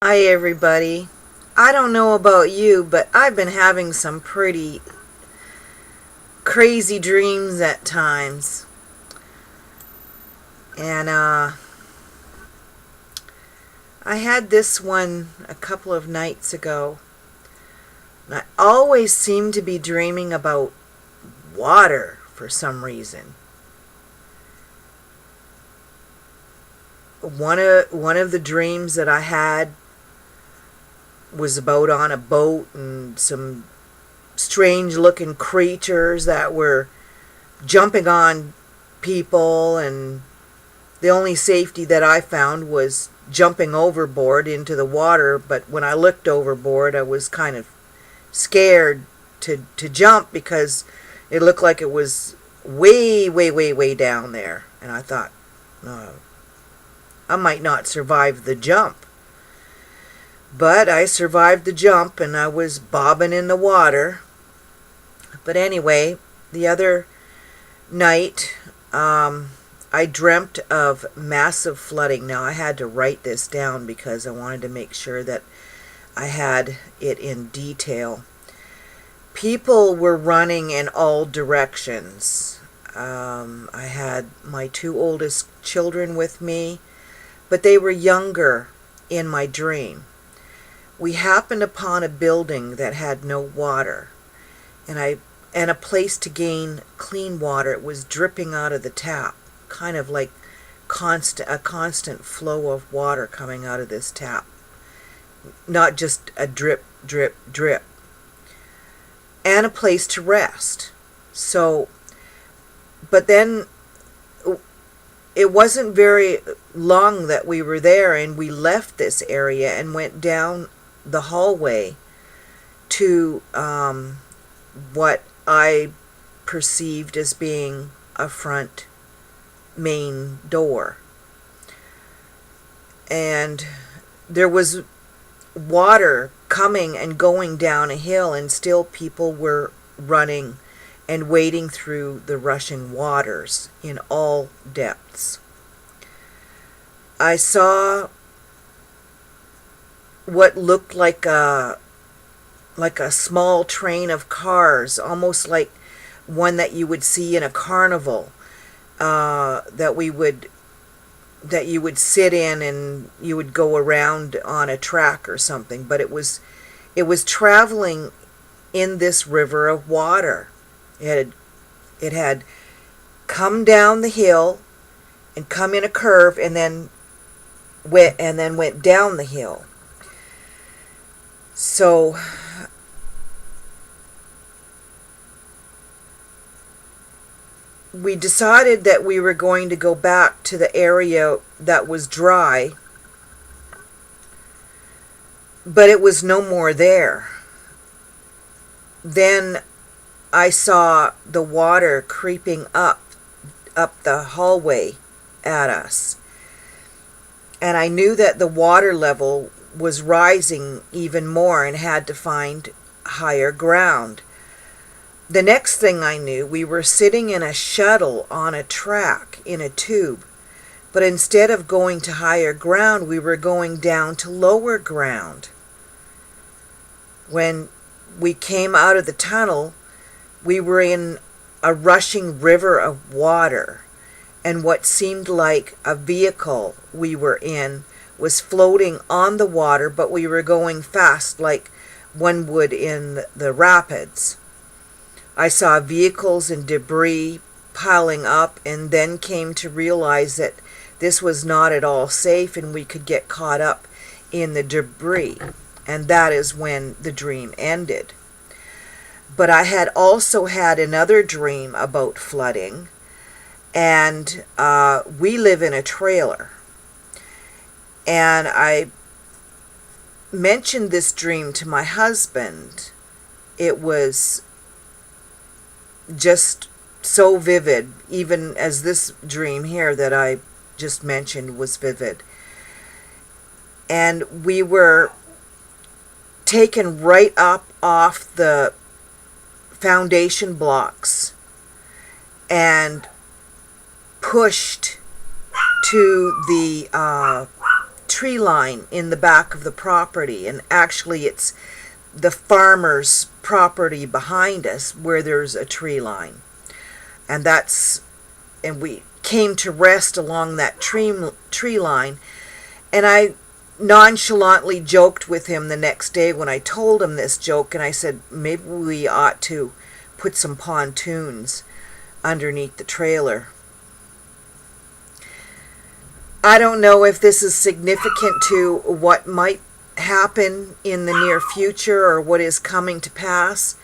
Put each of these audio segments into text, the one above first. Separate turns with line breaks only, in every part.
Hi everybody. I don't know about you, but I've been having some pretty crazy dreams at times. And I had this one a couple of nights ago. And I always seem to be dreaming about water for some reason. One of the dreams that I had was about on a boat and some strange looking creatures that were jumping on people, and the only safety that I found was jumping overboard into the water. But when I looked overboard, I was kind of scared to jump because it looked like it was way down there, and I thought, no, I might not survive the jump. But I survived the jump and I was bobbing in the water. But anyway, the other night, I dreamt of massive flooding. Now, I had to write this down because I wanted to make sure that I had it in detail. People were running in all directions. I had my two oldest children with me, but they were younger in my dream. We happened upon a building that had no water, and a place to gain clean water. It was dripping out of the tap, kind of like a constant flow of water coming out of this tap, not just a drip, drip, drip, and a place to rest. So, but then it wasn't very long that we were there, and we left this area and went down the hallway to what I perceived as being a front main door. And there was water coming and going down a hill, and still people were running and wading through the rushing waters in all depths. I saw what looked like a small train of cars, almost like one that you would see in a carnival, that you would sit in and you would go around on a track or something. But it was traveling in this river of water. It had come down the hill and come in a curve and then went down the hill. So we decided that we were going to go back to the area that was dry, but it was no more there. Then I saw the water creeping up the hallway at us, and I knew that the water level was rising even more and had to find higher ground. The next thing I knew, we were sitting in a shuttle on a track in a tube, but instead of going to higher ground, we were going down to lower ground. When we came out of the tunnel, we were in a rushing river of water, and what seemed like a vehicle we were in was floating on the water, but we were going fast like one would in the rapids. I saw vehicles and debris piling up, and then came to realize that this was not at all safe and we could get caught up in the debris, and that is when the dream ended. But I had also had another dream about flooding, and we live in a trailer. And I mentioned this dream to my husband. It was just so vivid, even as this dream here that I just mentioned was vivid. And we were taken right up off the foundation blocks and pushed to the tree line in the back of the property, and actually it's the farmer's property behind us where there's a tree line. And we came to rest along that tree line, and I nonchalantly joked with him the next day when I told him this joke, and I said maybe we ought to put some pontoons underneath the trailer. I don't know if this is significant to what might happen in the near future or what is coming to pass,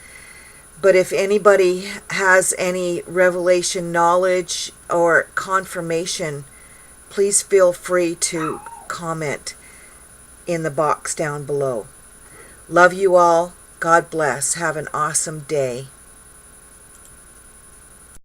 but if anybody has any revelation knowledge or confirmation, please feel free to comment in the box down below. Love you all. God bless. Have an awesome day.